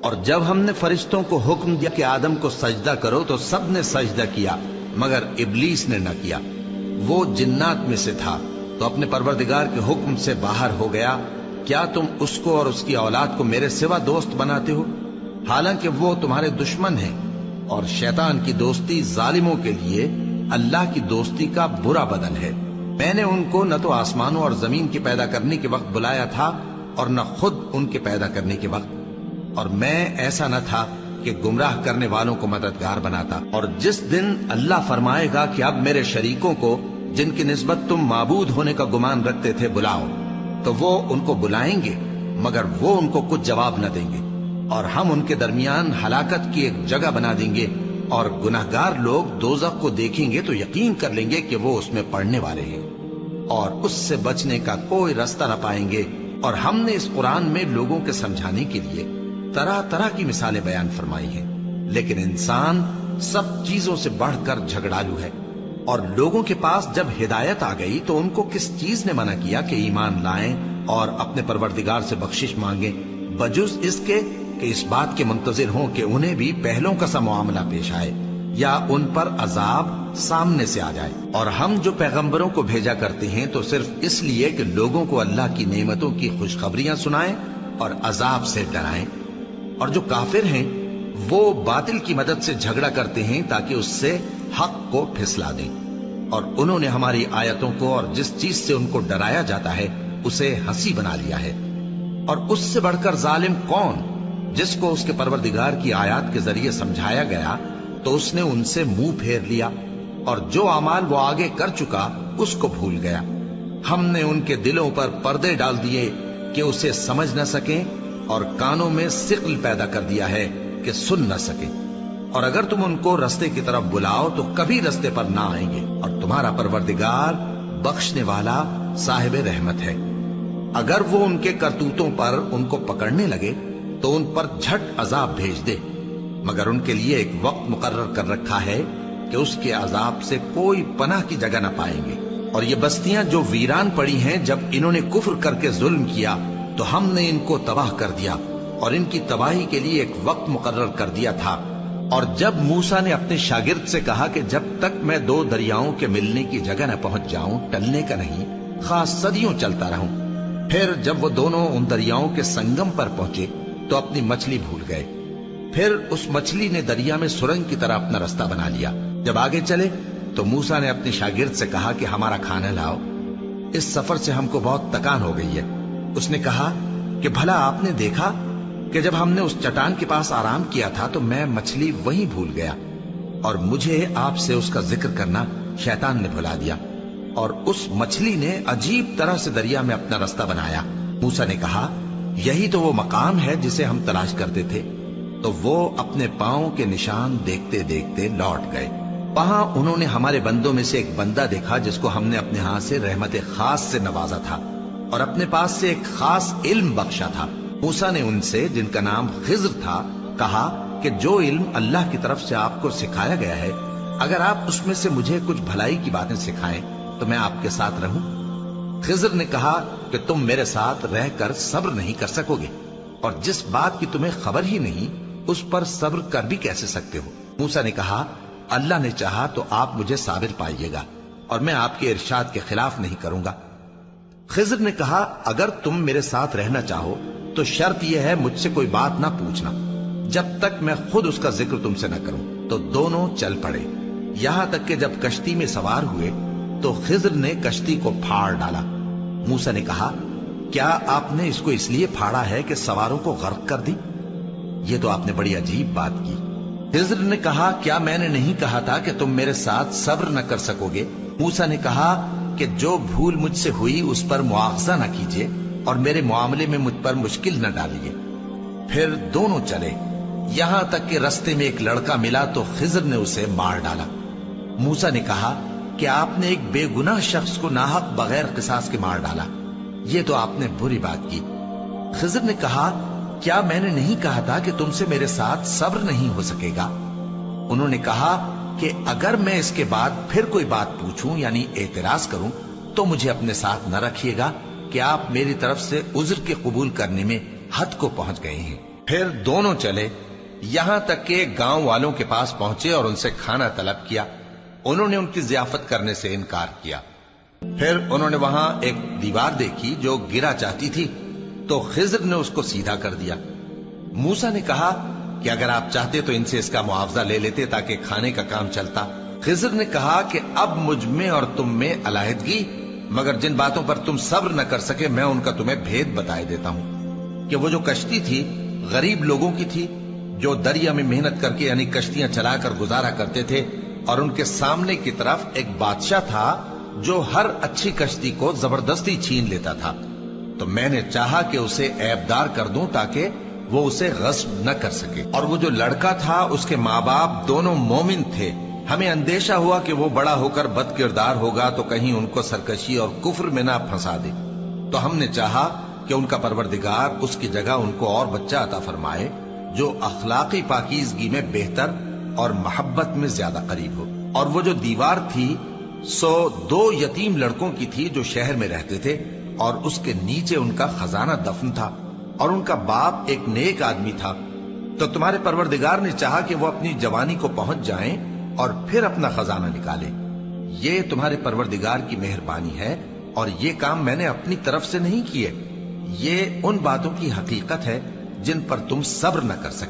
اور جب ہم نے فرشتوں کو حکم دیا کہ آدم کو سجدہ کرو تو سب نے سجدہ کیا مگر ابلیس نے نہ کیا، وہ جنات میں سے تھا تو اپنے پروردگار کے حکم سے باہر ہو گیا۔ کیا تم اس کو اور اس کی اولاد کو میرے سوا دوست بناتے ہو، حالانکہ وہ تمہارے دشمن ہیں؟ اور شیطان کی دوستی ظالموں کے لیے اللہ کی دوستی کا برا بدل ہے۔ میں نے ان کو نہ تو آسمانوں اور زمین کے پیدا کرنے کے وقت بلایا تھا اور نہ خود ان کے پیدا کرنے کے وقت، اور میں ایسا نہ تھا کہ گمراہ کرنے والوں کو مددگار بناتا۔ اور جس دن اللہ فرمائے گا کہ اب میرے شریکوں کو جن کی نسبت تم معبود ہونے کا گمان رکھتے تھے بلاؤ، تو وہ ان کو بلائیں گے مگر وہ ان کو کچھ جواب نہ دیں گے، اور ہم ان کے درمیان ہلاکت کی ایک جگہ بنا دیں گے، اور گناہگار لوگ دوزخ کو دیکھیں گے تو یقین کر لیں گے کہ وہ اس میں پڑنے والے ہیں، اور اس سے بچنے کا کوئی راستہ نہ پائیں گے۔ اور ہم نے اس قرآن میں لوگوں کے سمجھانے کے لیے طرح طرح کی مثالیں بیان فرمائی ہیں، لیکن انسان سب چیزوں سے بڑھ کر جھگڑالو ہے۔ اور لوگوں کے پاس جب ہدایت آ گئی تو ان کو کس چیز نے منع کیا کہ ایمان لائیں اور اپنے پروردگار سے بخشش مانگیں، بجز اس کے کہ اس بات کے منتظر ہوں کہ انہیں بھی پہلوں کا سا معاملہ پیش آئے یا ان پر عذاب سامنے سے آ جائے۔ اور ہم جو پیغمبروں کو بھیجا کرتے ہیں تو صرف اس لیے کہ لوگوں کو اللہ کی نعمتوں کی خوشخبریاں سنائیں اور عذاب سے ڈرائیں۔ اور جو کافر ہیں وہ باطل کی مدد سے جھگڑا کرتے ہیں تاکہ اس سے حق کو پھسلا دیں، اور انہوں نے ہماری آیتوں کو اور جس چیز سے ان کو ڈرایا جاتا ہے اسے ہنسی بنا لیا ہے۔ اور اس سے بڑھ کر ظالم کون، جس کو اس کے پروردگار کی آیات کے ذریعے سمجھایا گیا تو اس نے ان سے منہ پھیر لیا، اور جو اعمال وہ آگے کر چکا اس کو بھول گیا۔ ہم نے ان کے دلوں پر پردے ڈال دیے کہ اسے سمجھ نہ سکیں، اور کانوں میں ثقل پیدا کر دیا ہے کہ سن نہ سکیں، اور اگر تم ان کو رستے کی طرف بلاؤ تو کبھی رستے پر نہ آئیں گے۔ اور تمہارا پروردگار بخشنے والا صاحب رحمت ہے۔ اگر وہ ان کے کرتوتوں پر ان کو پکڑنے لگے تو ان پر جھٹ عذاب بھیج دے، مگر ان کے لیے ایک وقت مقرر کر رکھا ہے کہ اس کے عذاب سے کوئی پناہ کی جگہ نہ پائیں گے۔ اور یہ بستیاں جو ویران پڑی ہیں، جب انہوں نے کفر کر کے ظلم کیا تو ہم نے ان کو تباہ کر دیا، اور ان کی تباہی کے لیے ایک وقت مقرر کر دیا تھا۔ اور جب موسیٰ نے اپنے شاگرد سے کہا کہ جب تک میں دو دریاؤں کے ملنے کی جگہ نہ پہنچ جاؤں ٹلنے کا نہیں، خاص صدیوں چلتا رہوں، پھر جب وہ دونوں ان دریاؤں کے سنگم پر پہنچے تو اپنی مچھلی بھول گئے، پھر اس مچھلی نے دریا میں سرنگ کی طرح اپنا راستہ بنا لیا۔ جب آگے چلے تو موسیٰ نے اپنے شاگرد سے کہا کہ ہمارا کھانا لاؤ، اس سفر سے ہم کو بہت تکان ہو گئی ہے۔ اس نے کہا کہ بھلا آپ نے دیکھا کہ جب ہم نے اس چٹان کے پاس آرام کیا تھا تو میں مچھلی وہیں بھول گیا، اور مجھے آپ سے اس کا ذکر کرنا شیطان نے بھلا دیا، اور اس مچھلی نے عجیب طرح سے دریا میں اپنا راستہ بنایا۔ موسیٰ نے کہا یہی تو وہ مقام ہے جسے ہم تلاش کرتے تھے۔ تو وہ اپنے پاؤں کے نشان دیکھتے دیکھتے لوٹ گئے۔ وہاں انہوں نے ہمارے بندوں میں سے ایک بندہ دیکھا جس کو ہم نے اپنے ہاں سے رحمت خاص سے نوازا تھا اور اپنے پاس سے ایک خاص علم بخشا تھا۔ موسیٰ نے ان سے، جن کا نام خضر تھا، کہا کہ جو علم اللہ کی طرف سے آپ کو سکھایا گیا ہے، اگر آپ اس میں سے مجھے کچھ بھلائی کی باتیں سکھائیں تو میں آپ کے ساتھ رہوں۔ خضر نے کہا کہ تم میرے ساتھ رہ کر صبر نہیں کر سکو گے، اور جس بات کی تمہیں خبر ہی نہیں اس پر صبر کر بھی کیسے سکتے ہو؟ موسیٰ نے کہا اللہ نے چاہا تو آپ مجھے صابر پائیے گا، اور میں آپ کے ارشاد کے خلاف نہیں کروں گا۔ خضر نے کہا اگر تم میرے ساتھ رہنا چاہو تو شرط یہ ہے مجھ سے کوئی بات نہ پوچھنا جب تک میں خود اس کا ذکر تم سے نہ کروں۔ تو دونوں چل پڑے، یہاں تک کہ جب کشتی میں سوار ہوئے تو خضر نے کشتی کو پھاڑ ڈالا۔ موسیٰ نے کہا کیا آپ نے اس کو اس لیے پھاڑا ہے کہ سواروں کو غرق کر دی؟ یہ تو آپ نے بڑی عجیب بات کی۔ خضر نے کہا کیا میں نے نہیں کہا تھا کہ تم میرے ساتھ صبر نہ کر سکو گے؟ موسیٰ نے کہا کہ جو بھول مجھ سے ہوئی اس پر مواخذہ نہ کیجیے اور میرے معاملے میں مجھ پر مشکل نہ ڈالیے۔ پھر دونوں چلے، یہاں تک کہ رستے میں ایک لڑکا ملا تو خضر نے اسے مار ڈالا۔ موسیٰ نے کہا کہ آپ نے ایک بے گناہ شخص کو ناحق بغیر قصاص کے مار ڈالا، یہ تو آپ نے بری بات کی۔ خضر نے کہا کیا میں نے نہیں کہا تھا کہ تم سے میرے ساتھ صبر نہیں ہو سکے گا؟ انہوں نے کہا کہ اگر میں اس کے بعد پھر کوئی بات پوچھوں یعنی اعتراض کروں تو مجھے اپنے ساتھ نہ رکھیے گا کہ آپ میری طرف سے عذر کے قبول کرنے میں حد کو پہنچ گئے ہیں۔ پھر دونوں چلے یہاں تک کہ گاؤں والوں کے پاس پہنچے اور ان سے کھانا طلب کیا. انہوں نے ان کی ضیافت کرنے سے انکار کیا. پھر انہوں نے وہاں ایک دیوار دیکھی جو گرا چاہتی تھی تو خضر نے اس کو سیدھا کر دیا. موسیٰ نے کہا کہ اگر آپ چاہتے تو ان سے اس کا معاوضہ لے لیتے تاکہ کھانے کا کام چلتا. خضر نے کہا کہ اب مجھ میں اور تم میں علیحدگی، مگر جن باتوں پر تم صبر نہ کر سکے میں ان کا تمہیں بھید بتائے دیتا ہوں کہ وہ جو کشتی تھی غریب لوگوں کی تھی جو دریا میں محنت کر کے یعنی کشتیاں چلا کر گزارا کرتے تھے، اور ان کے سامنے کی طرف ایک بادشاہ تھا جو ہر اچھی کشتی کو زبردستی چھین لیتا تھا. تو میں نے چاہا کہ اسے عیبدار کر دوں تاکہ وہ اسے غصب نہ کر سکے. اور وہ جو لڑکا تھا اس کے ماں باپ دونوں مومن تھے. ہمیں اندیشہ ہوا کہ وہ بڑا ہو کر بد کردار ہوگا تو کہیں ان کو سرکشی اور کفر میں نہ پھنسا دے. تو ہم نے چاہا کہ ان کا پروردگار اس کی جگہ ان کو اور بچہ عطا فرمائے جو اخلاقی پاکیزگی میں بہتر اور محبت میں زیادہ قریب ہو. اور وہ جو دیوار تھی سو 2 یتیم لڑکوں کی تھی جو شہر میں رہتے تھے، اور اس کے نیچے ان کا خزانہ دفن تھا، اور ان کا باپ ایک نیک آدمی تھا. تو تمہارے پروردگار نے چاہا کہ وہ اپنی جوانی کو پہنچ جائیں اور پھر اپنا خزانہ نکالے. یہ تمہارے پروردگار کی مہربانی ہے، اور یہ کام میں نے اپنی طرف سے نہیں کیے. یہ ان باتوں کی حقیقت ہے جن پر تم صبر نہ کر سکتے.